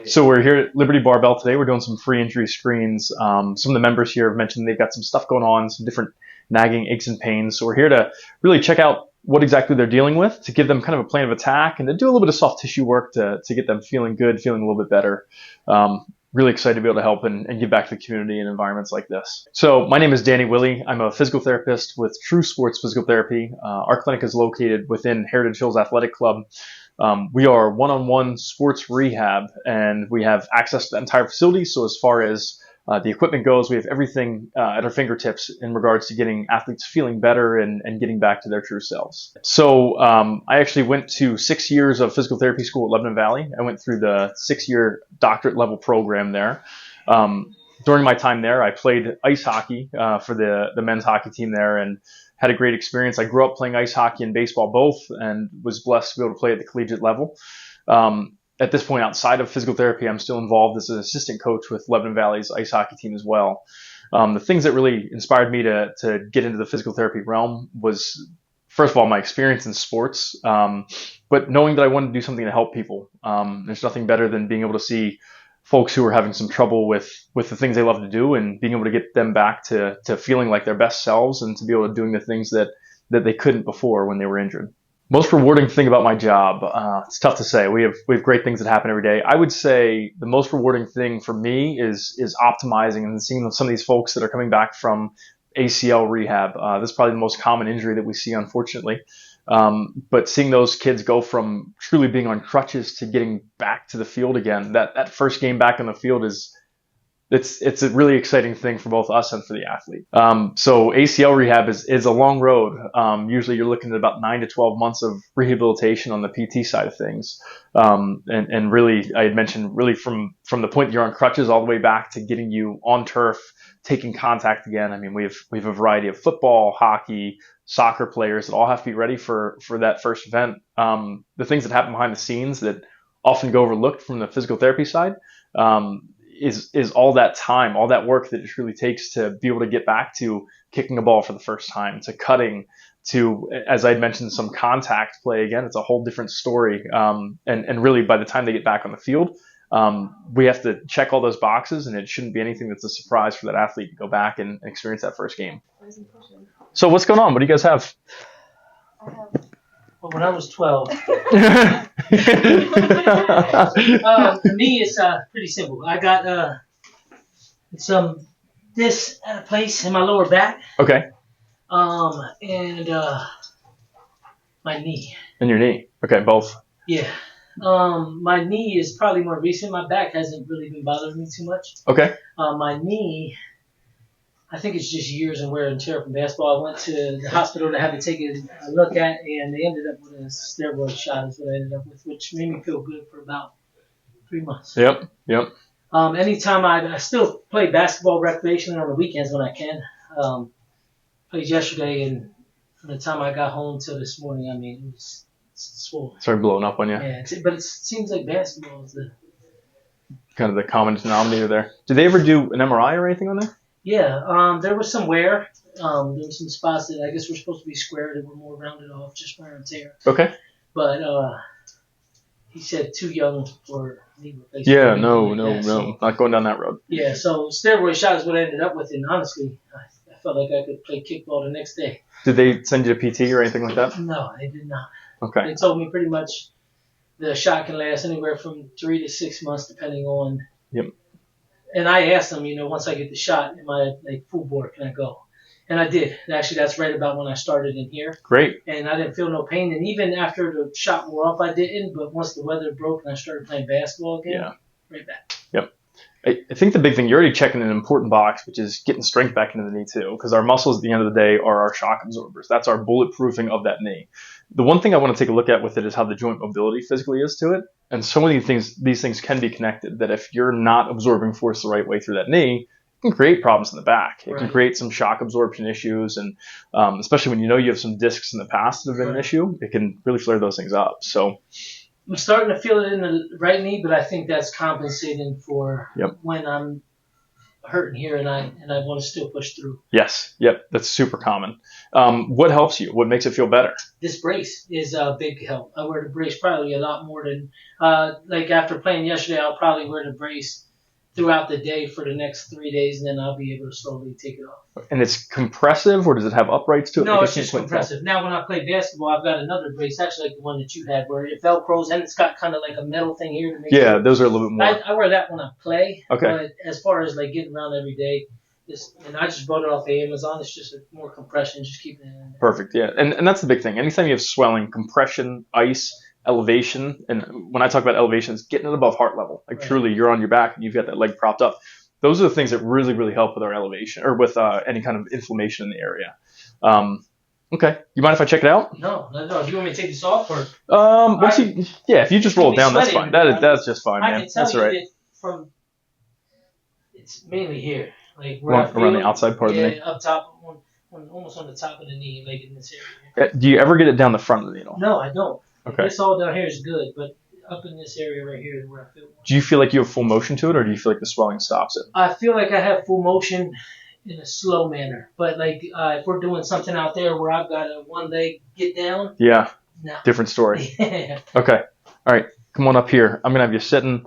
So we're here at Liberty Barbell today. We're doing some free injury screens. Some of the members here have mentioned they've got some stuff going on, some different nagging aches and pains. So we're here to really check out what exactly they're dealing with, to give them kind of a plan of attack, and to do a little bit of soft tissue work to get them feeling good, feeling a little bit better. Really excited to be able to help and give back to the community in environments like this. So my name is Danny Willie. I'm a physical therapist with True Sports Physical Therapy. Our clinic is located within Heritage Hills Athletic Club. We are one-on-one sports rehab, and we have access to the entire facility. So as far as the equipment goes, we have everything at our fingertips in regards to getting athletes feeling better and getting back to their true selves. So I actually went to 6 years of physical therapy school at Lebanon Valley. I went through the 6-year doctorate level program there. During my time there, I played ice hockey for the men's hockey team there, and had a great experience. I grew up playing ice hockey and baseball both, and was blessed to be able to play at the collegiate level. At this point, outside of physical therapy, I'm still involved as an assistant coach with Lebanon Valley's ice hockey team as well. The things that really inspired me to get into the physical therapy realm was, first of all, my experience in sports, but knowing that I wanted to do something to help people. There's nothing better than being able to see folks who are having some trouble with the things they love to do, and being able to get them back to feeling like their best selves, and to be able to doing the things that they couldn't before when they were injured. Most rewarding thing about my job, it's tough to say. We have great things that happen every day. I would say the most rewarding thing for me is optimizing and seeing some of these folks that are coming back from ACL rehab. This is probably the most common injury that we see, unfortunately. But seeing those kids go from truly being on crutches to getting back to the field again, that first game back on the field it's a really exciting thing for both us and for the athlete. So ACL rehab is a long road. Usually you're looking at about 9 to 12 months of rehabilitation on the PT side of things. And really, I had mentioned really from the point that you're on crutches all the way back to getting you on turf, taking contact again. I mean, we have a variety of football, hockey, soccer players that all have to be ready for that first event. The things that happen behind the scenes that often go overlooked from the physical therapy side, is all that time, all that work that it really takes to be able to get back to kicking a ball for the first time, to cutting, to, as I'd mentioned, some contact play again. It's a whole different story. And really, by the time they get back on the field, we have to check all those boxes, and it shouldn't be anything that's a surprise for that athlete to go back and experience that first game. So what's going on? What do you guys have? Well, when I was 12, for me it's pretty simple. I got this place in my lower back. Okay. And my knee. And your knee. Okay, both. Yeah. My knee is probably more recent. My back hasn't really been bothering me too much. Okay. My knee, I think it's just years and wear and tear from basketball. I went to the hospital to have it taken a look at, and they ended up with a steroid shot is what I ended up with, which made me feel good for about 3 months. Yep. Anytime I still play basketball recreationally on the weekends when I can. Played yesterday, and from the time I got home till this morning, I mean, it was swollen. Started blowing up on you. Yeah, but it seems like basketball is the kind of the common denominator there. Did they ever do an MRI or anything on there? Yeah, there was some wear. There were some spots that I guess were supposed to be square that were more rounded off, just wear and tear. Okay. But he said too young for knee replacement. Yeah, no, not going down that road. Yeah, so steroid shot is what I ended up with, and honestly, I felt like I could play kickball the next day. Did they send you to PT or anything like that? No, they did not. Okay. They told me pretty much the shot can last anywhere from 3 to 6 months, depending on. Yep. And I asked them, once I get the shot, am I like full board? Can I go? And I did. And actually, that's right about when I started in here. Great. And I didn't feel no pain. And even after the shot wore off, I didn't. But once the weather broke and I started playing basketball again, right back. Yep. I think the big thing, you're already checking an important box, which is getting strength back into the knee too, because our muscles at the end of the day are our shock absorbers. That's our bulletproofing of that knee. The one thing I want to take a look at with it is how the joint mobility physically is to it. And so many things, these things can be connected, that if you're not absorbing force the right way through that knee, it can create problems in the back. It can create some shock absorption issues, and especially when you have some discs in the past that have been an issue, it can really flare those things up. So I'm starting to feel it in the right knee, but I think that's compensating for when I'm hurting here, and I want to still push through. Yes. Yep. That's super common. What helps you? What makes it feel better? This brace is a big help. I wear the brace probably a lot more than like after playing yesterday. I'll probably wear the brace throughout the day for the next 3 days, and then I'll be able to slowly take it off. And it's compressive, or does it have uprights to it? No, it's just compressive. Now, when I play basketball, I've got another brace, actually like the one that you had, where it velcros and it's got kind of like a metal thing here to make Yeah, those are a little bit more. I wear that when I play. Okay. But as far as like getting around every day, and I just bought it off of Amazon. It's just more compression, just keeping it in there. Perfect. Yeah, and that's the big thing. Anytime you have swelling, compression, ice, elevation, and when I talk about elevation, it's getting it above heart level. Like Right. truly, you're on your back and you've got that leg propped up. Those are the things that really, really help with our elevation or with any kind of inflammation in the area. Okay, you mind if I check it out? No. Do you want me to take this off or? Yeah, if you just roll it down, that's fine. That's just fine, I man. can tell That's you all right. that from. It's mainly here, like where I feel, Around the outside part of the knee. up top, almost on the top of the knee, like in this area. Do you ever get it down the front of the needle? No, I don't. Okay. This all down here is good, but up in this area right here is where I feel more. Do you feel like you have full motion to it, or do you feel like the swelling stops it? I feel like I have full motion in a slow manner, but like if we're doing something out there where I've got a one leg get down, Yeah, no. different story. Yeah. Okay. All right. Come on up here. I'm going to have you sitting.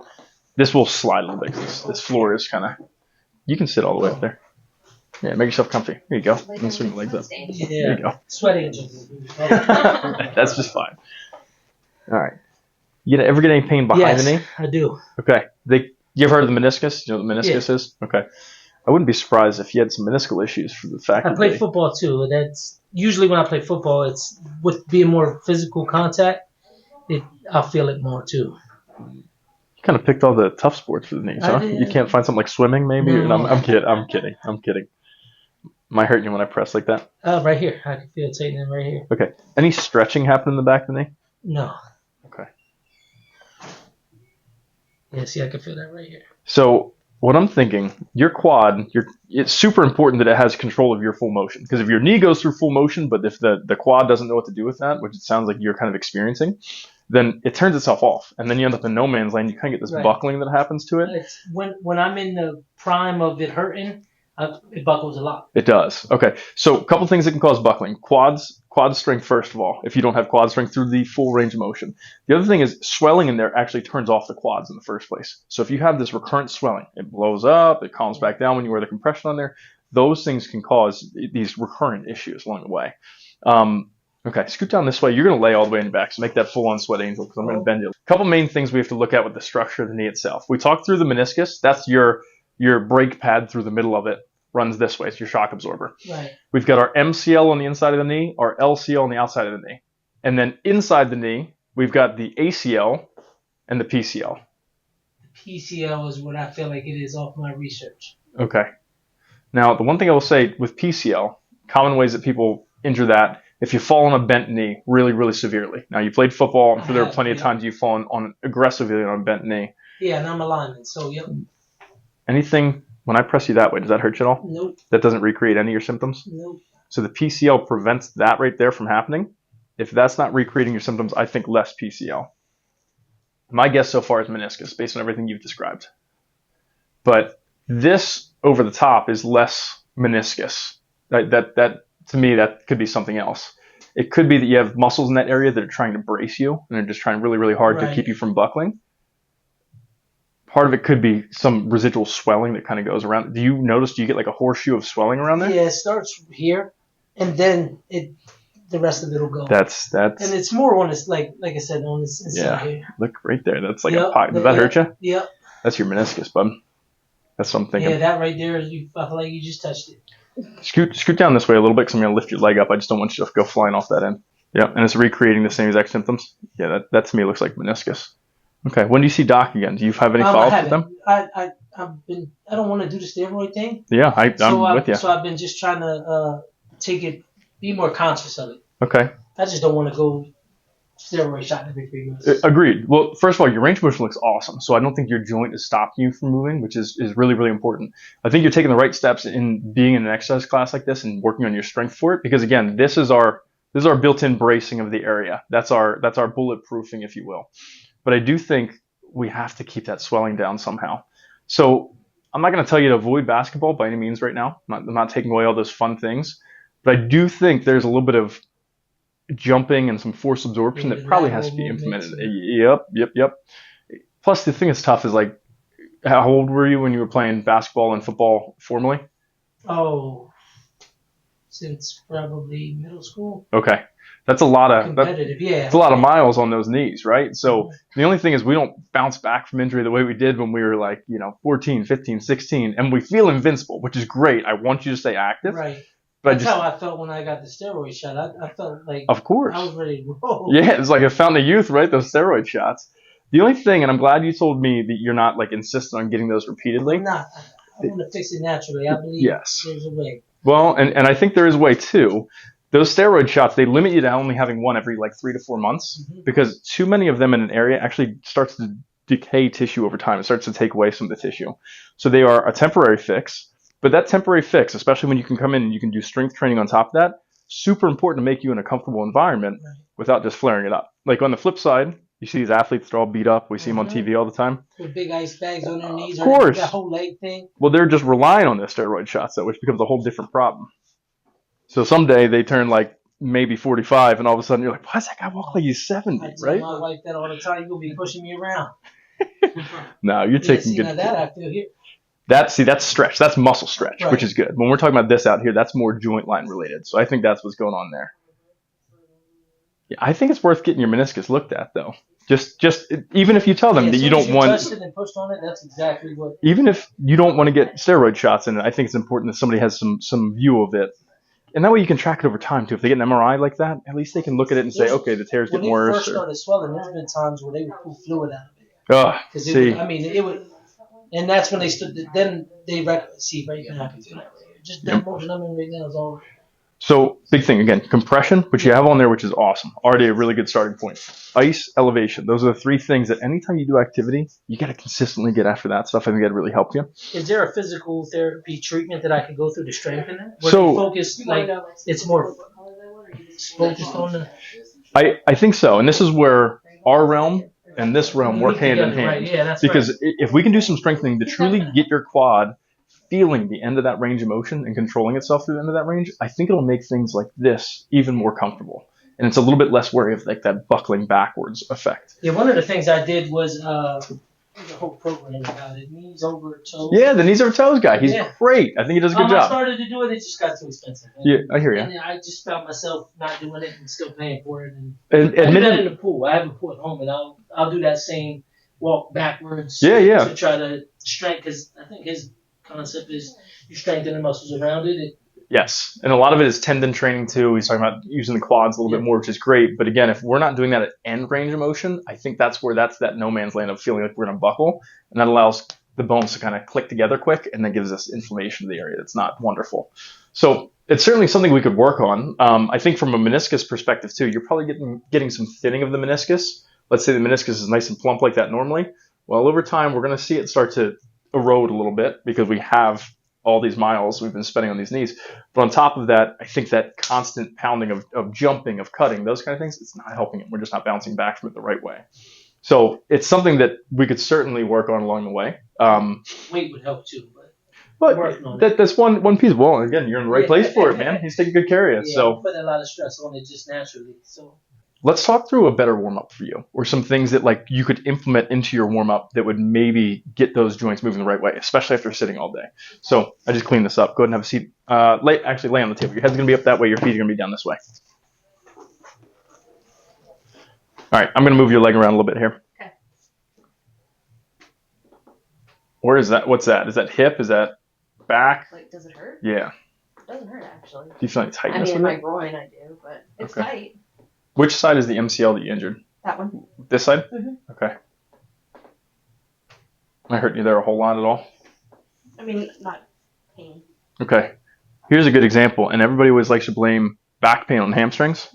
This will slide a little bit. This floor is kind of. You can sit all the way up there. Yeah, make yourself comfy. Here you go. And swing your legs up. There you go. Sweat angels. That's just fine. All right. You ever get any pain behind the knee? I do. Okay. You ever heard of the meniscus? You know what the meniscus is? Okay. I wouldn't be surprised if you had some meniscal issues for the fact I play football too. That's usually when I play football. It's with being more physical contact. I'll feel it more too. You kind of picked all the tough sports for the knees, huh? You can't find something like swimming, maybe? No. And I'm kidding. Am I hurting you when I press like that? Right here. I can feel it tightening right here. Okay. Any stretching happen in the back of the knee? No. Okay. Yeah, see, I can feel that right here. So what I'm thinking, your quad, it's super important that it has control of your full motion. Because if your knee goes through full motion, but if the quad doesn't know what to do with that, which it sounds like you're kind of experiencing, then it turns itself off. And then you end up in no man's land. You kind of get this Right. buckling that happens to it. It's when I'm in the prime of it hurting, it buckles a lot. It does. Okay. So a couple things that can cause buckling. Quad strength, first of all, if you don't have quad strength through the full range of motion. The other thing is swelling in there actually turns off the quads in the first place. So if you have this recurrent swelling, it blows up, it calms back down when you wear the compression on there. Those things can cause these recurrent issues along the way. Okay, scoot down this way. You're going to lay all the way in the back, so make that full-on sweat angel because I'm going to bend you. A couple main things we have to look at with the structure of the knee itself. We talked through the meniscus. That's your brake pad through the middle of it. Runs this way. It's your shock absorber. Right. We've got our MCL on the inside of the knee, our LCL on the outside of the knee. And then inside the knee, we've got the ACL and the PCL. The PCL is what I feel like it is off my research. Okay. Now, the one thing I will say with PCL, common ways that people injure that, if you fall on a bent knee really, really severely. Now, you played football. I'm sure there are plenty of times you've fallen on aggressively on a bent knee. Yeah, and I'm a lineman, so yep. Anything, when I press you that way, does that hurt you at all? Nope. That doesn't recreate any of your symptoms? Nope. So the PCL prevents that right there from happening. If that's not recreating your symptoms, I think less PCL. My guess so far is meniscus, based on everything you've described. But this over the top is less meniscus. That to me, that could be something else. It could be that you have muscles in that area that are trying to brace you, and they're just trying really, really hard to keep you from buckling. Part of it could be some residual swelling that kind of goes around. Do you get like a horseshoe of swelling around there? Yeah, it starts here, and then the rest of it will go. That's and it's more on this, like I said, on this inside here. Look right there. That's like a pocket. Does that hurt you? Yep. That's your meniscus, bud. That's what I'm thinking. Yeah, that right there, I feel like you just touched it. Scoot down this way a little bit because I'm going to lift your leg up. I just don't want you to go flying off that end. Yeah, and it's recreating the same exact symptoms. Yeah, that to me looks like meniscus. Okay, when do you see Doc again? Do you have any follow-up with them? I don't want to do the steroid thing. Yeah, I'm with you. So I've been just trying to be more conscious of it. Okay. I just don't want to go steroid shot every 3 months. Agreed. Well, first of all, your range of motion looks awesome, so I don't think your joint is stopping you from moving, which is really, really important. I think you're taking the right steps in being in an exercise class like this and working on your strength for it, because again, this is our built-in bracing of the area. That's our bulletproofing, if you will. But I do think we have to keep that swelling down somehow. So I'm not going to tell you to avoid basketball by any means right now. I'm not taking away all those fun things, but I do think there's a little bit of jumping and some force absorption that probably has to be implemented. Yep. Plus, the thing that's tough is like, how old were you when you were playing basketball and football formally? Oh, since probably middle school. Okay, that's a lot of competitive. Yeah, it's a lot of miles on those knees, right? So the only thing is we don't bounce back from injury the way we did when we were like 14, 15, 16, and we feel invincible, which is great. I want you to stay active. Right. But That's how I felt when I got the steroid shot. I felt like of course I was ready to roll. Yeah, it's like a fountain of youth, right? Those steroid shots. The only thing, and I'm glad you told me that you're not like insistent on getting those repeatedly. I'm not. I want to fix it naturally. I believe there's a way. Well, and I think there is a way too. Those steroid shots, they limit you to only having one every like 3 to 4 months because too many of them in an area actually starts to decay tissue over time. It starts to take away some of the tissue. So they are a temporary fix. But that temporary fix, especially when you can come in and you can do strength training on top of that, super important to make you in a comfortable environment without just flaring it up. Like on the flip side, you see these athletes, they're all beat up. We see them on TV all the time. With big ice bags on their knees. Of course. That whole leg thing. Well, they're just relying on the steroid shots, though, which becomes a whole different problem. So someday they turn like maybe 45, and all of a sudden you're like, why does that guy walk like he's 70, I right? tell my wife that all the time. You're going to be pushing me around. No, you're taking good care. That I feel here. That's stretch. That's muscle stretch, which is good. When we're talking about this out here, that's more joint line related. So I think that's what's going on there. Yeah, I think it's worth getting your meniscus looked at, though. Just even if you tell them that you don't want. Touched it and pushed on it, that's exactly what. Even if you don't want to get steroid shots in it, I think it's important that somebody has some view of it. And that way you can track it over time, too. If they get an MRI like that, at least they can look at it and say, okay, the tear's getting worse. When it first started swelling, there's been times where they would pull fluid out of it. Oh, see. It would. And that's when they stood. Then they see right now. Just that motion I'm in right now is all. So big thing again, compression, which you have on there, which is awesome. Already a really good starting point. Ice, elevation. Those are the three things that anytime you do activity, you got to consistently get after that stuff. I think that'd really help you. Is there a physical therapy treatment that I could go through to strengthen it? Where you focus like it's more focused on the. I think so, and this is where our realm and this realm work hand in hand. Right. Yeah, that's because if we can do some strengthening to truly get your quad feeling the end of that range of motion and controlling itself through the end of that range, I think it'll make things like this even more comfortable. And it's a little bit less worry of like that buckling backwards effect. Yeah, one of the things I did was there's a whole program about it. Knees over toes. Yeah, the knees over toes guy. He's great. I think he does a good job. I started to do it. It just got too expensive. Yeah, I hear you. And I just found myself not doing it and still paying for it. And I do that in the pool. I have a pool at home, and I'll do that same walk backwards. Yeah. To try to strengthen, because I think his concept is you strengthen the muscles around it. Yes, and a lot of it is tendon training too. He's talking about using the quads a little bit more, which is great. But again, if we're not doing that at end range of motion, I think that's that no man's land of feeling like we're going to buckle, and that allows the bones to kind of click together quick, and then gives us inflammation of the area. That's not wonderful. So it's certainly something we could work on. I think from a meniscus perspective too, you're probably getting some thinning of the meniscus. Let's say the meniscus is nice and plump like that normally. Well, over time, we're going to see it start to erode a little bit because we have all these miles we've been spending on these knees. But on top of that, I think that constant pounding of jumping, of cutting, those kind of things, it's not helping it. We're just not bouncing back from it the right way. So it's something that we could certainly work on along the way. Weight would help too, but that's one piece. Well, again, you're in the right place for it, man. He's taking good care of you. So I'm putting a lot of stress on it just naturally. So let's talk through a better warm-up for you, or some things that like you could implement into your warm-up that would maybe get those joints moving the right way, especially after sitting all day. So I just cleaned this up. Go ahead and have a seat. Lay on the table. Your head's going to be up that way. Your feet are going to be down this way. All right, I'm going to move your leg around a little bit here. Okay. Where is that? What's that? Is that hip? Is that back? Like, does it hurt? Yeah. It doesn't hurt, actually. Do you feel any tightness in with my it? groin I do, but it's Okay. tight. Which side is the MCL that you injured? That one. This side? Mm-hmm. Okay. Am I hurting you there a whole lot at all? I mean, not pain. Okay. Here's a good example, and everybody always likes to blame back pain on hamstrings.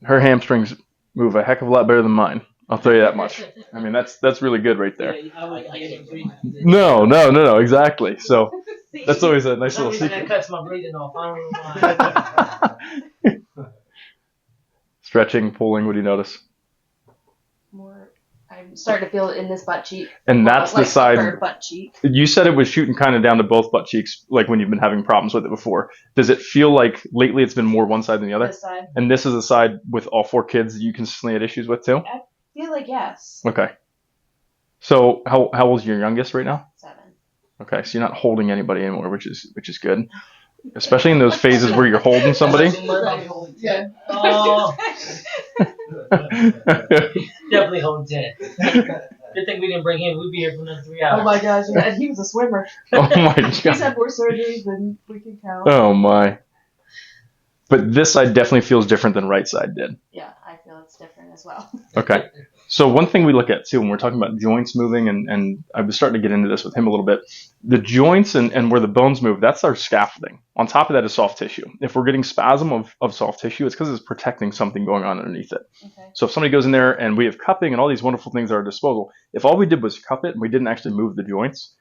Her hamstrings move a heck of a lot better than mine. I'll tell you that much. I mean, that's really good right there. No, exactly. So that's always a nice little secret. That cuts my breathing off. I don't know why. Stretching, pulling, what do you notice? More, I'm starting to feel it in this butt cheek. And that's the side. Third butt cheek. You said it was shooting kind of down to both butt cheeks, like when you've been having problems with it before. Does it feel like lately it's been more one side than the other? This side. And this is a side with all 4 kids that you consistently had issues with too? I feel like yes. Okay. So how old is your youngest right now? 7. Okay, so you're not holding anybody anymore, which is good. Especially in those phases where you're holding somebody. Yeah. Oh. Definitely home 10. Good thing we didn't bring him. We'd be here for another 3 hours. Oh my gosh, and he was a swimmer. Oh my god. He's had more surgeries than we can count. Oh my. But this side definitely feels different than right side did. Yeah, I feel it's different as well. Okay. So one thing we look at too when we're talking about joints moving, and I was starting to get into this with him a little bit, the joints and where the bones move, that's our scaffolding. On top of that is soft tissue. If we're getting spasm of soft tissue, it's because it's protecting something going on underneath it. Okay. So if somebody goes in there and we have cupping and all these wonderful things at our disposal, if all we did was cup it and we didn't actually move the joints,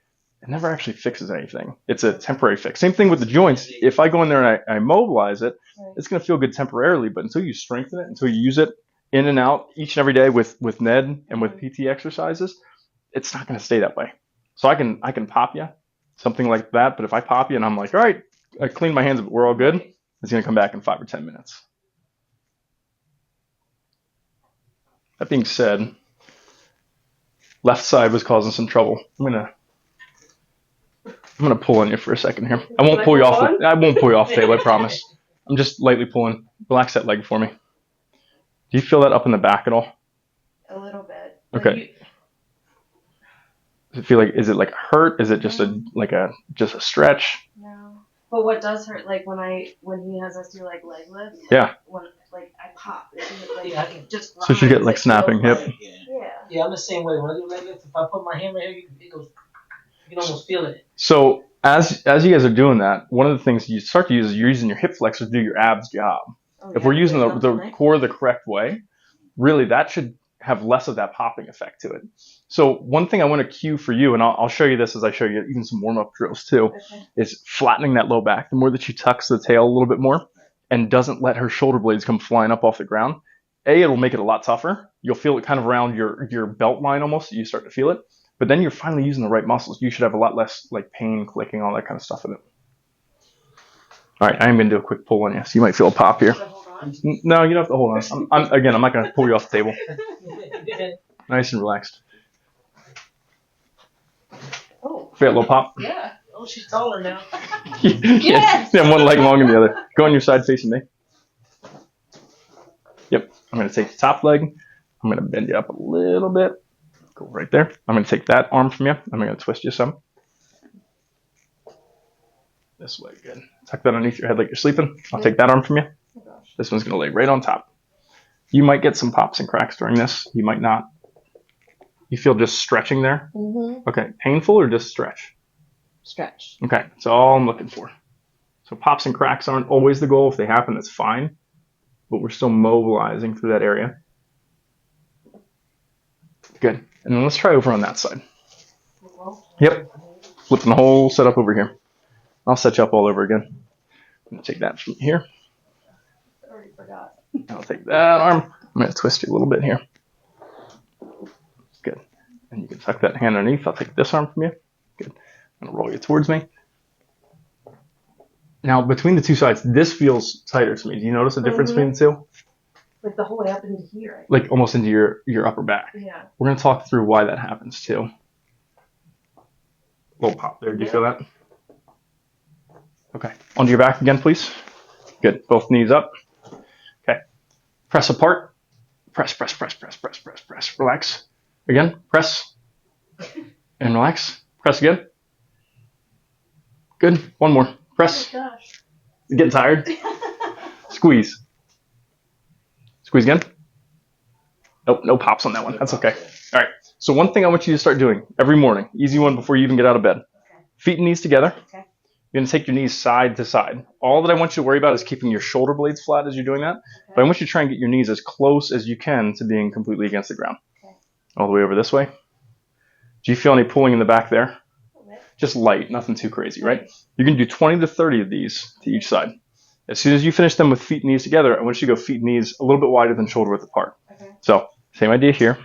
it never actually fixes anything. It's a temporary fix. Same thing with the joints. If I go in there and I mobilize it, it's going to feel good temporarily, but until you strengthen it, until you use it in and out each and every day with Ned and with PT exercises, it's not going to stay that way. So I can pop you, something like that, but if I pop you and I'm like, all right, I cleaned my hands, but we're all good, it's going to come back in 5 or 10 minutes. That being said, left side was causing some trouble. I'm gonna pull on you for a second here. I won't pull you off the table, I promise. I'm just lightly pulling. Relax that leg for me. Do you feel that up in the back at all? A little bit. Okay. Does it feel like, is it like hurt? Is it just a stretch? No. But what does hurt, like when he has us do like leg lifts, Yeah. when like I pop, Yeah, I can just So she get like snapping hip. Yeah, I'm the same way. When I do leg lifts, if I put my hand right here, it goes. You can almost feel it. So as you guys are doing that, one of the things you start to use is you're using your hip flexors to do your abs job. If we're using the core the correct way, really that should have less of that popping effect to it. So one thing I want to cue for you, and I'll show you this as I show you even some warm-up drills too, is flattening that low back. The more that she tucks the tail a little bit more and doesn't let her shoulder blades come flying up off the ground, it'll make it a lot tougher. You'll feel it kind of around your belt line almost. You start to feel it. But then you're finally using the right muscles. You should have a lot less like pain, clicking, all that kind of stuff in it. All right, I am going to do a quick pull on you, so you might feel a pop here. No, you don't have to hold on. I'm not going to pull you off the table. Nice and relaxed. Oh. Feel a little pop? Yeah. Oh, she's taller now. Yes! Yeah, one leg longer than the other. Go on your side facing me. Yep. I'm going to take the top leg. I'm going to bend you up a little bit. Go right there. I'm going to take that arm from you. I'm going to twist you some. This way, good. Tuck that underneath your head like you're sleeping. I'll take that arm from you. Oh gosh. This one's going to lay right on top. You might get some pops and cracks during this. You might not. You feel just stretching there? Mm-hmm. Okay. Painful or just stretch? Stretch. Okay. That's all I'm looking for. So pops and cracks aren't always the goal. If they happen, that's fine. But we're still mobilizing through that area. Good. And then let's try over on that side. Yep. Flipping the whole setup over here. I'll set you up all over again. I'm going to take that from here. I already forgot. I'll take that arm. I'm going to twist you a little bit here. Good. And you can tuck that hand underneath. I'll take this arm from you. Good. I'm going to roll you towards me. Now, between the two sides, this feels tighter to me. Do you notice a difference between the two? Like the whole way up into here. Like almost into your upper back. Yeah. We're going to talk through why that happens too. Little pop there. Do you feel that? Okay. Onto your back again, please. Good. Both knees up. Okay. Press apart. Press, press, press, press, press, press, press. Relax. Again. Press. And relax. Press again. Good. One more. Press. Oh my gosh. You getting tired? Squeeze. Squeeze again. Nope, no pops on that one. That's okay. All right. So one thing I want you to start doing every morning, easy one before you even get out of bed. Okay. Feet and knees together. Okay. You're going to take your knees side to side. All that I want you to worry about is keeping your shoulder blades flat as you're doing that. Okay. But I want you to try and get your knees as close as you can to being completely against the ground. Okay. All the way over this way. Do you feel any pulling in the back there? Okay. Just light, nothing too crazy, right? You're going to do 20 to 30 of these to each side. As soon as you finish them with feet and knees together, I want you to go feet and knees a little bit wider than shoulder width apart. Okay. So, same idea here.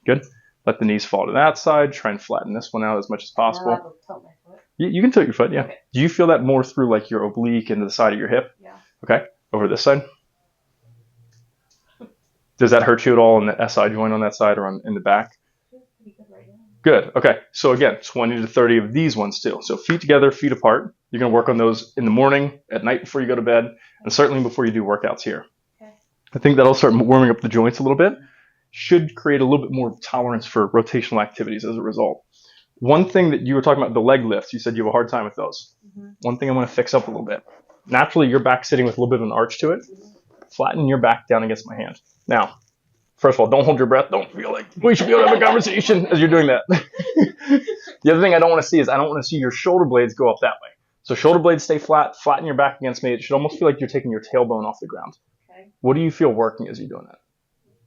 Good. Let the knees fall to that side. Try and flatten this one out as much as Am I possible. allowed to tilt my foot? You can tilt your foot, yeah. Okay. Do you feel that more through like your oblique into the side of your hip? Yeah. Okay. Over this side? Does that hurt you at all in the SI joint on that side or in the back? Feels pretty good right now. Good. Okay. So again, 20 to 30 of these ones too. So feet together, feet apart. You're going to work on those in the morning, at night before you go to bed, and certainly before you do workouts here. Okay. I think that'll start warming up the joints a little bit. Should create a little bit more tolerance for rotational activities as a result. One thing that you were talking about, the leg lifts, you said you have a hard time with those. Mm-hmm. One thing I want to fix up a little bit. Naturally, your back's sitting with a little bit of an arch to it. Flatten your back down against my hand. Now, first of all, don't hold your breath. Don't feel like we should be able to have a conversation as you're doing that. The other thing I don't want to see is I don't want to see your shoulder blades go up that way. So shoulder blades stay flat. Flatten your back against me. It should almost feel like you're taking your tailbone off the ground. Okay. What do you feel working as you're doing that?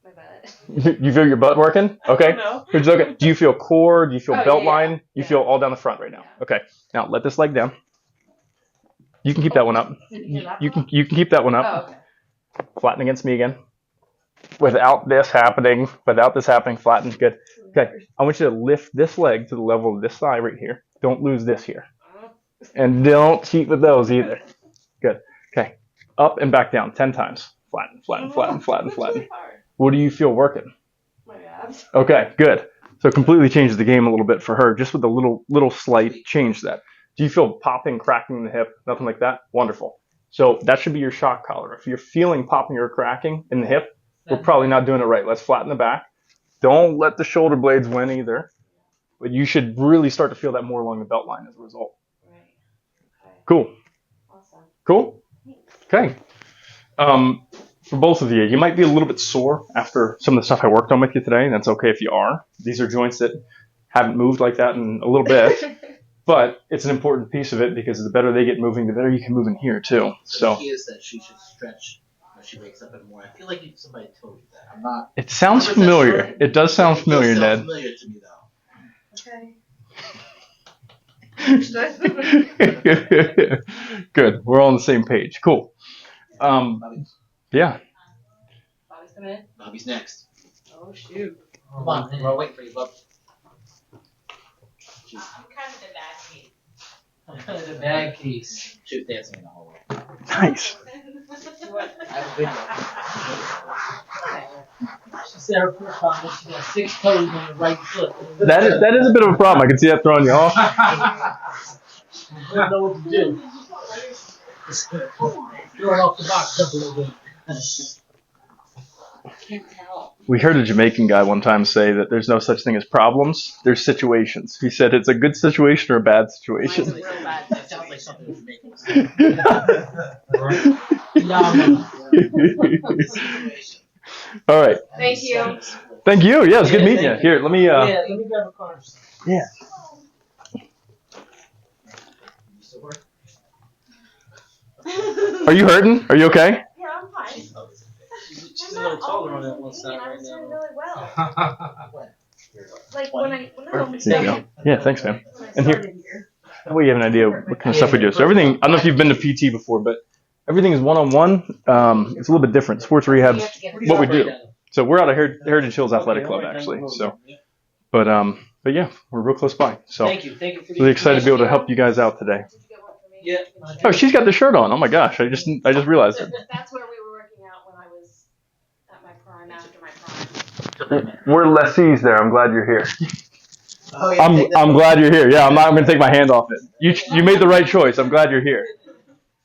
My butt. You feel your butt working? Okay. No. Which is okay. Do you feel core? Do you feel belt yeah. line? You feel all down the front right now. Yeah. Okay. Now let this leg down. You can keep that one up. Did you hear that? You can keep that one up. Oh, okay. Flatten against me again. Without this happening, flatten. Good. Okay. I want you to lift this leg to the level of this thigh right here. Don't lose this here. And don't cheat with those either. Good. Okay. Up and back down 10 times. Flatten. That's really hard. What do you feel working? My abs. Okay, good. So it completely changes the game a little bit for her, just with a little slight change to that. Do you feel popping, cracking in the hip? Nothing like that? Wonderful. So that should be your shock collar. If you're feeling popping or cracking in the hip, we're probably not doing it right. Let's flatten the back. Don't let the shoulder blades win either. But you should really start to feel that more along the belt line as a result. Right. Okay. Cool. Awesome. Cool? Okay. For both of you, you might be a little bit sore after some of the stuff I worked on with you today, and that's okay if you are. These are joints that haven't moved like that in a little bit, but it's an important piece of it because the better they get moving, the better you can move in here too. So the key is that she should stretch when she wakes up in the morning. I feel like somebody told you that. I'm not. It sounds familiar. Sure. It does sound familiar, It does Ned. sound familiar to me, though. Okay. Good. We're all on the same page. Cool. Yeah. Bobby's coming in. Bobby's next. Oh shoot. Come on, we're waiting for you, Bob. I'm kind of the bad case. I'm kind of a bad case. She was dancing in the hallway. Nice. I have a video. She said her first time she got 6 toes on the right foot. That is a bit of a problem. I can see that throwing you off. I don't know what to do. Throwing off the box up a little bit. Can't tell. We heard a Jamaican guy one time say that there's no such thing as problems, there's situations. He said it's a good situation or a bad situation. Mine's a real bad That sounds like something from Jamaican. Situation. All right. Thank you. Thank you. Yeah, it's good Yeah, meeting you. thank you. Here, let me. Yeah, let me grab a car. Yeah. You still work? Are you hurting? Are you okay? Yeah, I'm fine. She's a little taller on that one side I right was doing now. really well. Like when I There you go. Yeah, thanks, man. when I And here- started here. That way you have an idea what kind of stuff we do. So everything, I don't know if you've been to PT before, but everything is one-on-one. It's a little bit different. Sports rehab's what we do. So we're out of Heritage Hills Athletic Club, actually. So, but yeah, we're real close by. So Thank you for the really excited to be able to help you guys out today. Did you get one for me? Yeah. Oh, she's got the shirt on. Oh my gosh, I just realized it. That's where we were working out when I was at my prime, after my prime. We're lessees there. I'm glad you're here. Oh, yeah, take that I'm one. glad you're here. Yeah, I'm not going to take my hand off it. You made the right choice. I'm glad you're here.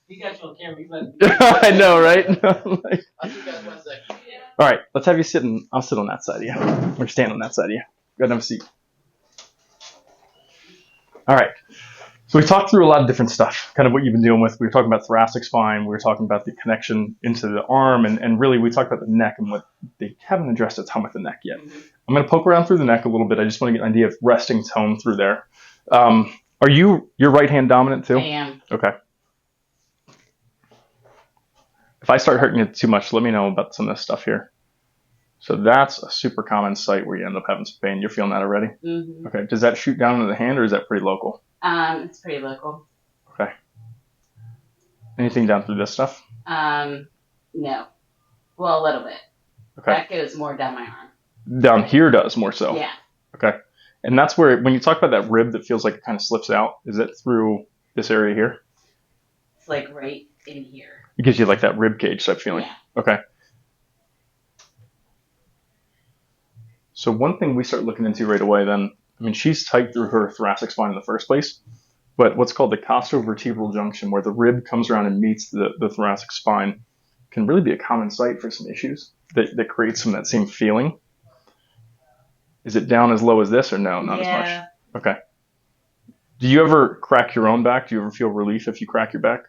He got you on camera. You better. I know, right? Like, I'll see you guys 1 second. all right, let's have you sitting. I'll sit on that side of you. Or stand on that side of you. Go ahead and have a seat. All right. So we talked through a lot of different stuff, kind of what you've been dealing with. We were talking about thoracic spine. We were talking about the connection into the arm. And really, we talked about the neck and what they haven't addressed a ton with the neck yet. I'm going to poke around through the neck a little bit. I just want to get an idea of resting tone through there. Are your right hand dominant too? I am. Okay. If I start hurting you too much, let me know about some of this stuff here. So that's a super common site where you end up having some pain. You're feeling that already? Mm-hmm. Okay. Does that shoot down into the hand or is that pretty local? It's pretty local. Okay. Anything down through this stuff? No. Well, a little bit. Okay. That goes more down my arm. Down here does more so. Yeah. Okay. And that's where, when you talk about that rib that feels like it kind of slips out, is it through this area here? It's like right in here. It gives you like that rib cage type feeling. Yeah. Okay. So one thing we start looking into right away then, I mean, she's tight through her thoracic spine in the first place, but what's called the costovertebral junction, where the rib comes around and meets the thoracic spine, can really be a common site for some issues that create some of that same feeling. Is it down as low as this or no? Not as much. Okay. Do you ever crack your own back? Do you ever feel relief if you crack your back?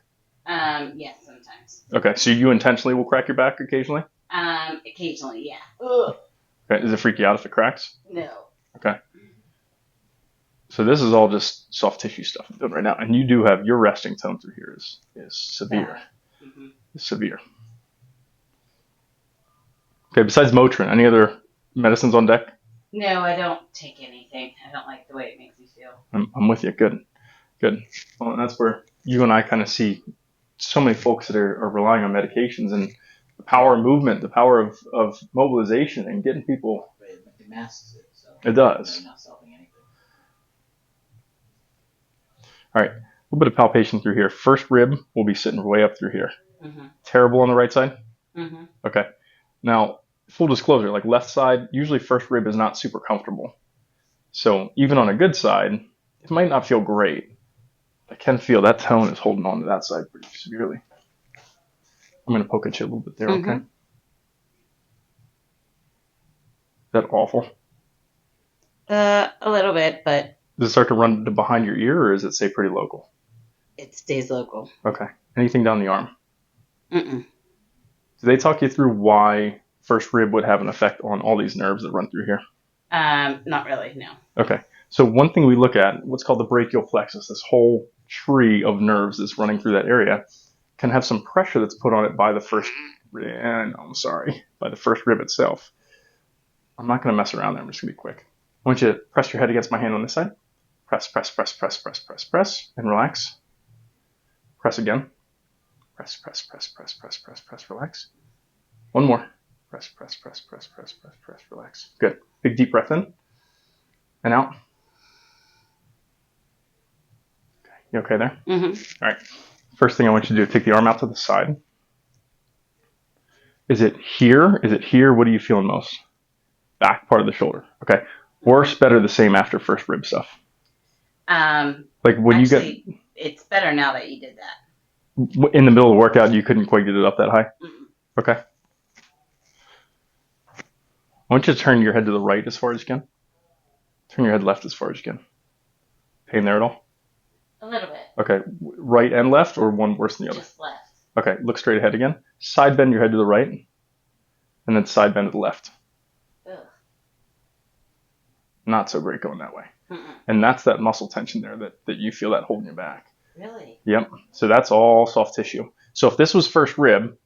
Yes, sometimes. Okay, so you intentionally will crack your back occasionally? Occasionally, yeah. Ugh. Okay. Does it freak you out if it cracks? No. Okay. So this is all just soft tissue stuff I'm doing right now, and you do have your resting tone through here is severe. Mm-hmm. It's severe. Okay. Besides Motrin, any other medicines on deck? No, I don't take anything. I don't like the way it makes me feel. I'm with you. Good. Well, and that's where you and I kind of see so many folks that are relying on medications, and the power of movement, the power of mobilization, and getting people. It masks it. So It does. You're not solving anything. All right, a little bit of palpation through here. First rib will be sitting way up through here. Mm-hmm. Terrible on the right side? Mm-hmm. Okay. Now, full disclosure, like left side, usually first rib is not super comfortable. So even on a good side, it might not feel great. I can feel that tone is holding on to that side pretty severely. I'm going to poke at you a little bit there, Mm-hmm. okay? Is that awful? A little bit, but Does it start to run to behind your ear, or does it stay pretty local? it stays local. Okay. Anything down the arm? Mm-mm. Do they talk you through why first rib would have an effect on all these nerves that run through here? Not really, no. Okay. So one thing we look at, what's called the brachial plexus, this whole tree of nerves that's running through that area, can have some pressure that's put on it by the first, by the first rib itself. I'm not going to mess around there. I'm just going to be quick. I want you to press your head against my hand on this side. Press, and relax. Press again. Press, relax. One more. Press, relax. Good. Big deep breath in and out. Okay. You okay there? Mm-hmm. All right. First thing I want you to do, take the arm out to the side. Is it here? Is it here? What are you feeling most? Back part of the shoulder. Okay. Worse, better, the same after first rib stuff. Like when Actually, it's better now that you did that. in the middle of the workout, you couldn't quite get it up that high? Mm-mm. Okay. I want you to turn your head to the right as far as you can. Turn your head left as far as you can. Pain there at all? A little bit. Okay. Right and left, or one worse than the other? Just left. Okay. Look straight ahead again. Side bend your head to the right, and then side bend to the left. Ugh. Not so great going that way. Mm-mm. And that's that muscle tension there that you feel that holding you back. Really? Yep. So that's all soft tissue. So if this was first rib,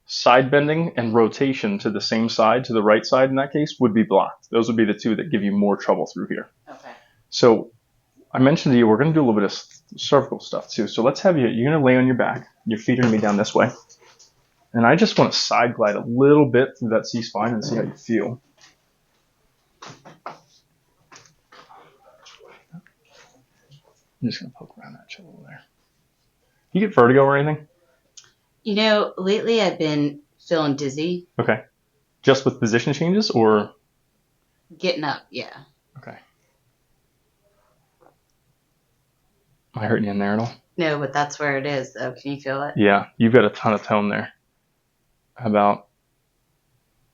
side bending and rotation to the same side, to the right side in that case, would be blocked. Those would be the two that give you more trouble through here. Okay. So I mentioned to you, we're going to do a little bit of cervical stuff too. So let's have you're going to lay on your back. Your feet are going to be down this way. And I just want to side glide a little bit through that C-spine and see how you feel. I'm just going to poke around that shoulder there. You get vertigo or anything? You know, lately I've been feeling dizzy. Okay. Just with position changes or? Getting up, yeah. Okay. Am I hurting you in there at all? No, but that's where it is, though. Can you feel it? Yeah, you've got a ton of tone there. How about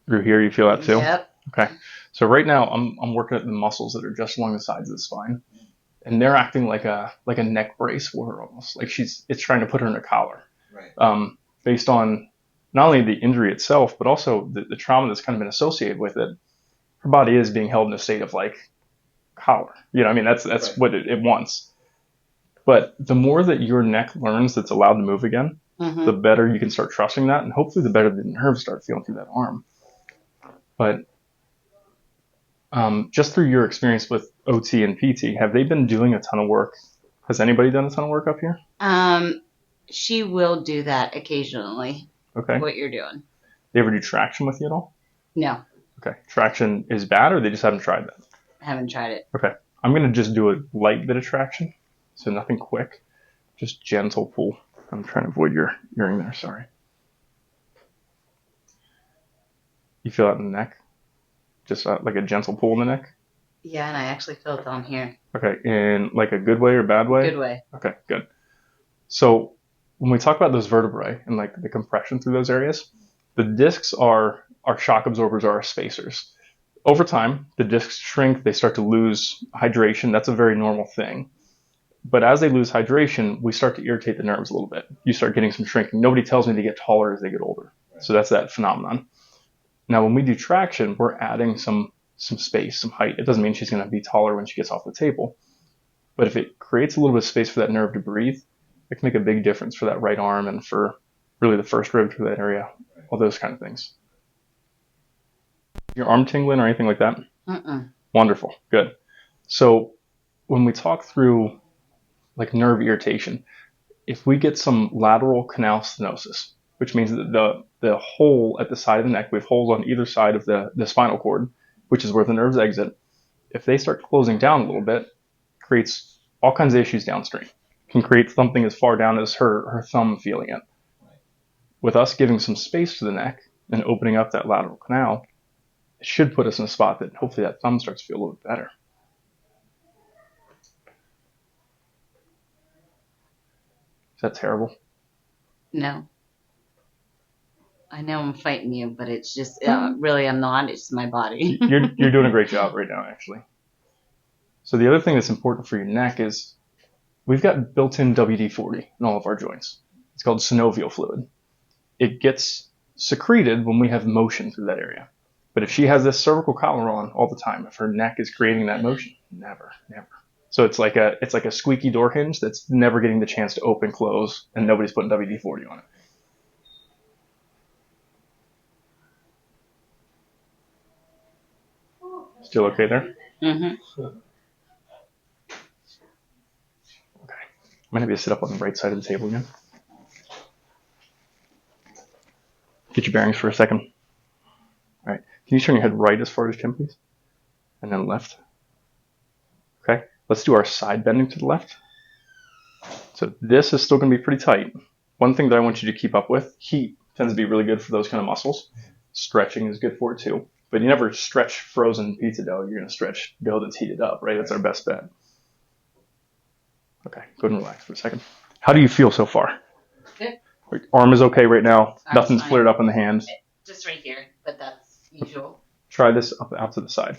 through here? You feel that too? Yep. Okay. So right now I'm working at the muscles that are just along the sides of the spine, and they're acting like a neck brace for her almost. Like it's trying to put her in a collar. Right. Based on not only the injury itself, but also the trauma that's kind of been associated with it. Her body is being held in a state of like collar. You know, I mean, that's Right. what it wants. But the more that your neck learns that's allowed to move again, Mm-hmm. the better you can start trusting that, and hopefully the better the nerves start feeling through that arm. But just through your experience with OT and PT, have they been doing a ton of work? Has anybody done a ton of work up here? She will do that occasionally. Okay. What you're doing? They ever do traction with you at all? No. Okay. Traction is bad, or they just haven't tried that? haven't tried it. Okay. I'm going to just do a light bit of traction. So nothing quick. Just gentle pull. I'm trying to avoid your earring there. Sorry. You feel that in the neck? Just like a gentle pull in the neck? Yeah, and I actually feel it down here. Okay. In like a good way or bad way? Good way. Okay, good. So when we talk about those vertebrae and like the compression through those areas, the discs are our shock absorbers, are our spacers. Over time, the discs shrink, they start to lose hydration. That's a very normal thing. But as they lose hydration, we start to irritate the nerves a little bit. You start getting some shrinking. Nobody tells me they get taller as they get older. So that's that phenomenon. Now, when we do traction, we're adding some space, some height. It doesn't mean she's going to be taller when she gets off the table. But if it creates a little bit of space for that nerve to breathe, it can make a big difference for that right arm and for really the first rib through that area, all those kind of things. Your arm tingling or anything like that? Mm-mm. Wonderful. Good. So when we talk through like nerve irritation, if we get some lateral canal stenosis, which means that the hole at the side of the neck, we have holes on either side of the spinal cord, which is where the nerves exit. If they start closing down a little bit, creates all kinds of issues downstream. Can create something as far down as her thumb feeling it. With us giving some space to the neck and opening up that lateral canal, it should put us in a spot that hopefully that thumb starts to feel a little bit better. Is that terrible? No. I know I'm fighting you, but it's just really I'm not. It's my body. You're doing a great job right now, actually. So the other thing that's important for your neck is we've got built-in WD-40 in all of our joints. It's called synovial fluid. It gets secreted when we have motion through that area. But if she has this cervical collar on all the time, if her neck is creating that motion, never. So it's like a squeaky door hinge that's never getting the chance to open, close, and nobody's putting WD-40 on it. Still okay there? Mm-hmm. Okay. I'm gonna have you sit up on the right side of the table again. Get your bearings for a second. All right. Can you turn your head right as far as you can, please? And then left. Okay. Let's do our side bending to the left. So this is still going to be pretty tight. One thing that I want you to keep up with, heat tends to be really good for those kind of muscles. Stretching is good for it too. But you never stretch frozen pizza dough. You're going to stretch dough that's heated up, right? That's our best bet. Okay. Go ahead and relax for a second. How do you feel so far? Good. Your arm is okay right now. Arm's Nothing's fine. flared up in the hands. Just right here, but that's usual. Try this up out to the side.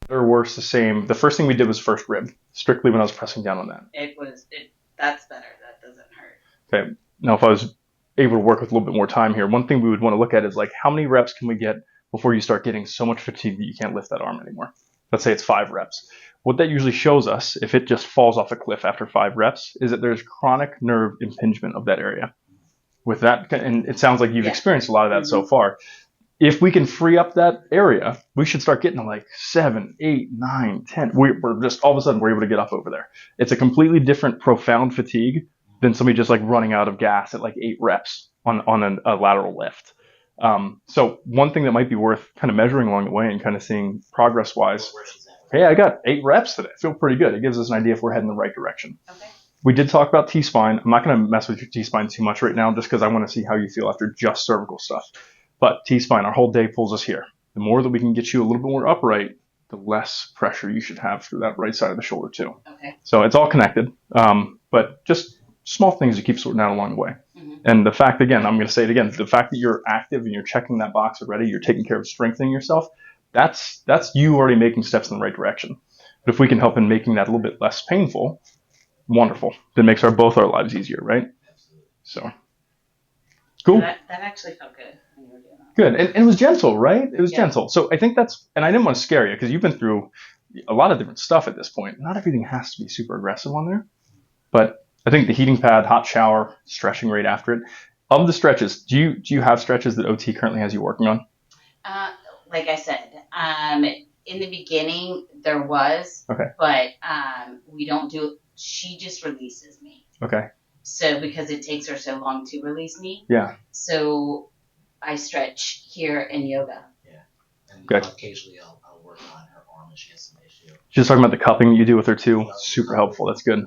Or worse, the same. The first thing we did was first rib, strictly when I was pressing down on that. That's better. That doesn't hurt. Okay. Now, if I was able to work with a little bit more time here, one thing we would want to look at is like how many reps can we get before you start getting so much fatigue that you can't lift that arm anymore. Let's say it's 5 reps. What that usually shows us, if it just falls off a cliff after 5 reps, is that there's chronic nerve impingement of that area. With that, and it sounds like you've experienced a lot of that so far. If we can free up that area, we should start getting to like 7, 8, 9, 10. We're just all of a sudden we're able to get up over there. It's a completely different, profound fatigue than somebody just like running out of gas at like 8 reps on a lateral lift. So one thing that might be worth kind of measuring along the way and kind of seeing progress-wise, hey, I got 8 reps today. I feel pretty good. It gives us an idea if we're heading the right direction. Okay. We did talk about T-spine. I'm not going to mess with your T-spine too much right now just because I want to see how you feel after just cervical stuff. But T-spine, our whole day pulls us here. The more that we can get you a little bit more upright, the less pressure you should have through that right side of the shoulder too. Okay. So it's all connected, but just small things to keep sorting out along the way. Mm-hmm. And the fact, again, I'm going to say it again, the fact that you're active and you're checking that box already, you're taking care of strengthening yourself, that's you already making steps in the right direction. But if we can help in making that a little bit less painful, wonderful. That makes both our lives easier, right? So, cool. That actually felt good when you were doing that. Good. And it was gentle, right? It was gentle. So I think and I didn't want to scare you because you've been through a lot of different stuff at this point. Not everything has to be super aggressive on there. But I think the heating pad, hot shower, stretching right after it. Of the stretches, do you have stretches that OT currently has you working on? Like I said, in the beginning there was, but we don't do. She just releases me. Okay. So because it takes her so long to release me. Yeah. So I stretch here in yoga. Yeah. And Okay. occasionally I'll work on her arm if she has some issue. Just talking about the cupping you do with her too. Super helpful. That's good.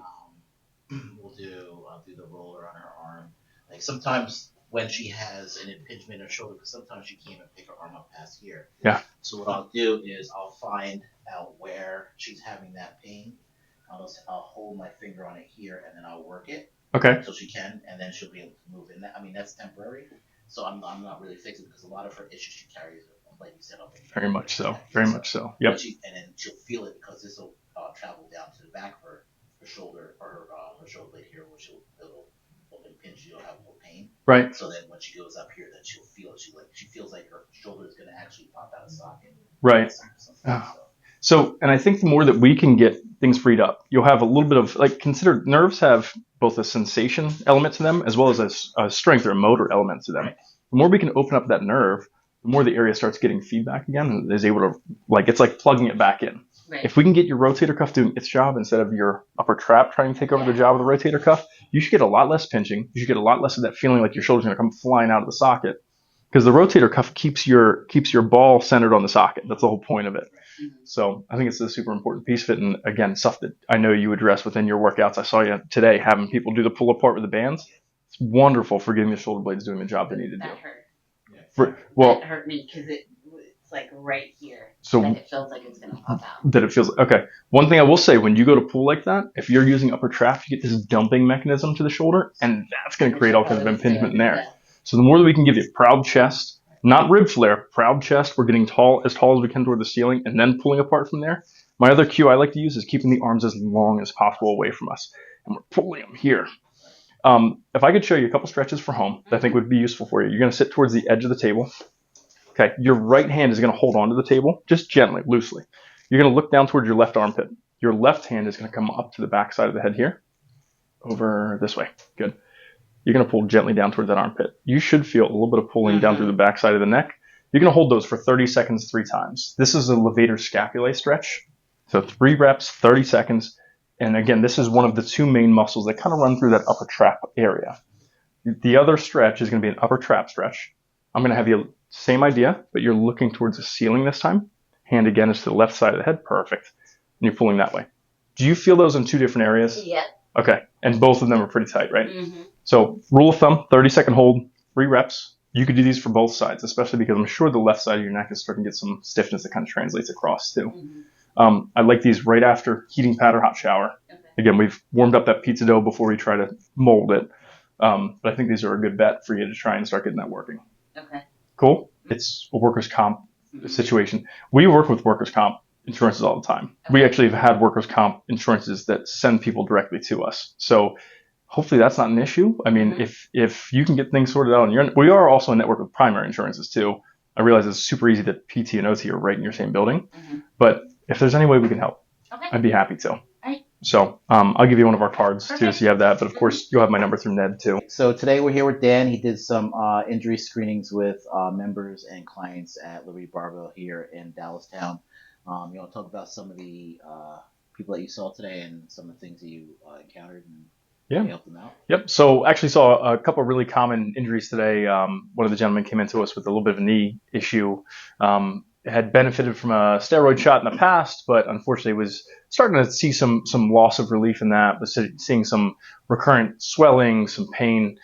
I'll do the roller on her arm. Like sometimes when she has an impingement in her shoulder, because sometimes she can't even pick her arm up past here. Yeah. So what I'll do is I'll find out where she's having that pain. I'll hold my finger on it here and then I'll work it. Okay. So she can, and then she'll be able to move. And that's temporary. So I'm not really fixing it because a lot of her issues she carries, like you said, Very much so. Very much so. Yep. And then she'll feel it because this will travel down to the back of her shoulder or her shoulder blade here, which it'll impinge. She'll have more pain. Right. So then when she goes up here, then she'll feel it. She feels like her shoulder is going to actually pop out of socket. Right. So, and I think the more that we can get things freed up, you'll have a little bit of, like, consider nerves have both a sensation element to them as well as a strength or a motor element to them. Right. The more we can open up that nerve, the more the area starts getting feedback again and is able to, like, it's like plugging it back in. Right. If we can get your rotator cuff doing its job instead of your upper trap trying to take over the job of the rotator cuff, you should get a lot less pinching. You should get a lot less of that feeling like your shoulder's going to come flying out of the socket. Because the rotator cuff keeps your ball centered on the socket. That's the whole point of it. Mm-hmm. So I think it's a super important piece of it. And again, stuff that I know you address within your workouts. I saw you today having people do the pull apart with the bands. It's wonderful for getting the shoulder blades doing the job they need to do. That hurt. Well, that hurt me because it's like right here. So that it feels like it's going to pop out. That it feels okay. One thing I will say, when you go to pull like that, if you're using upper trap, you get this dumping mechanism to the shoulder, and that's going to create all kinds of impingement in there. Yeah. So the more that we can give you proud chest, not rib flare, proud chest, we're getting tall as we can toward the ceiling and then pulling apart from there. My other cue I like to use is keeping the arms as long as possible away from us. And we're pulling them here. If I could show you a couple stretches for home that I think would be useful for you. You're going to sit towards the edge of the table. Okay, your right hand is going to hold onto the table, just gently, loosely. You're going to look down towards your left armpit. Your left hand is going to come up to the back side of the head here. Over this way. Good. You're going to pull gently down towards that armpit. You should feel a little bit of pulling down through the back side of the neck. You're going to hold those for 30 seconds 3 times. This is a levator scapulae stretch. So 3 reps, 30 seconds. And again, this is one of the 2 main muscles that kind of run through that upper trap area. The other stretch is going to be an upper trap stretch. I'm going to have you, same idea, but you're looking towards the ceiling this time. Hand again is to the left side of the head. Perfect. And you're pulling that way. Do you feel those in 2 different areas? Yeah. Okay. And both of them are pretty tight, right? Mm-hmm. So rule of thumb, 30-second hold, 3 reps. You could do these for both sides, especially because I'm sure the left side of your neck is starting to get some stiffness that kind of translates across too. Mm-hmm. I like these right after heating pad or hot shower. Okay. Again, we've warmed up that pizza dough before we try to mold it. But I think these are a good bet for you to try and start getting that working. Okay. Cool. It's a workers' comp situation. We work with workers' comp insurances all the time. Okay. We actually have had workers' comp insurances that send people directly to us. So hopefully that's not an issue. I mean, if you can get things sorted out on your end, we are also a network of primary insurances too. I realize it's super easy that PT and OT are right in your same building, but if there's any way we can help, I'd be happy to. Right. So I'll give you one of our cards too, Okay. so you have that. But of course, you'll have my number through Ned too. So today we're here with Dan. He did some injury screenings with members and clients at Liberty Barbell here in Dallastown. You want to talk about some of the people that you saw today and some of the things that you encountered and helped them out? Yep. So actually saw a couple of really common injuries today. One of the gentlemen came into us with a little bit of a knee issue. Had benefited from a steroid shot in the past, but unfortunately was starting to see some loss of relief in that, was seeing some recurrent swelling, some pain.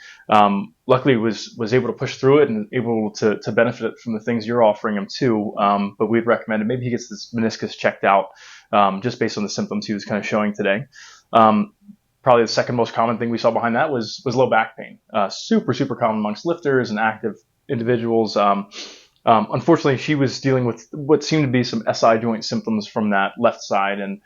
Luckily was able to push through it and able to benefit from the things you're offering him too. But we'd recommended maybe he gets this meniscus checked out, just based on the symptoms he was kind of showing today. Probably the second most common thing we saw behind that was low back pain. Super common amongst lifters and active individuals. Unfortunately, she was dealing with what seemed to be some SI joint symptoms from that left side, and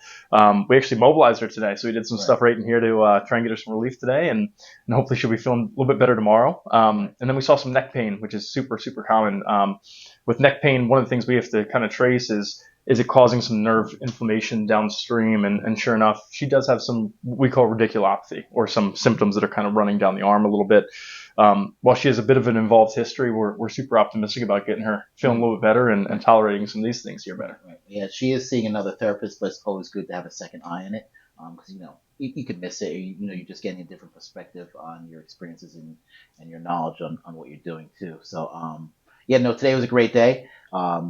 we actually mobilized her today. So we did some stuff right in here to try and get her some relief today, and hopefully she'll be feeling a little bit better tomorrow. And then we saw some neck pain, which is super common. With neck pain, one of the things we have to kind of trace is it causing some nerve inflammation downstream? And sure enough, she does have some we call radiculopathy, or some symptoms that are kind of running down the arm a little bit. While she has a bit of an involved history, we're super optimistic about getting her feeling a little bit better and tolerating some of these things here better. Right. Yeah, she is seeing another therapist, but it's always good to have a second eye on it, because you could miss it. Or, you're just getting a different perspective on your experiences and your knowledge on what you're doing too. So yeah, no, today was a great day. I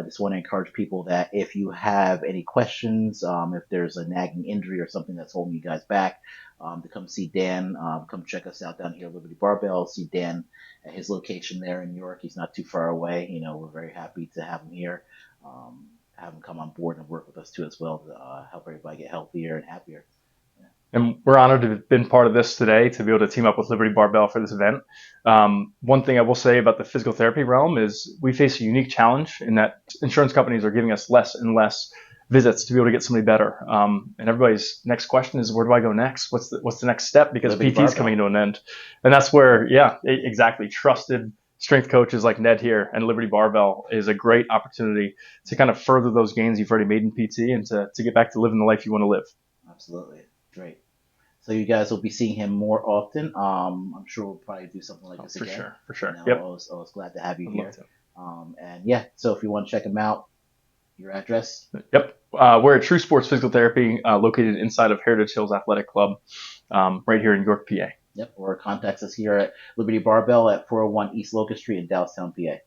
just want to encourage people that if you have any questions, if there's a nagging injury or something that's holding you guys back, to come see Dan, come check us out down here at Liberty Barbell. See Dan at his location there in New York. He's not too far away. We're very happy to have him here. Have him come on board and work with us too as well to help everybody get healthier and happier. And we're honored to have been part of this today, to be able to team up with Liberty Barbell for this event. One thing I will say about the physical therapy realm is we face a unique challenge in that insurance companies are giving us less and less visits to be able to get somebody better. And everybody's next question is, where do I go next? What's the next step? Because Liberty PT is Barbell. coming to an end. And that's where, exactly. Trusted strength coaches like Ned here and Liberty Barbell is a great opportunity to kind of further those gains you've already made in PT and to get back to living the life you want to live. Absolutely. Great. So you guys will be seeing him more often. I'm sure we'll probably do something like this again. For sure. I was glad to have you here. So if you want to check him out, your address? Yep. We're at True Sports Physical Therapy, located inside of Heritage Hills Athletic Club, right here in York, PA. Yep. Or contact us here at Liberty Barbell at 401 East Locust Street in Dallastown, PA.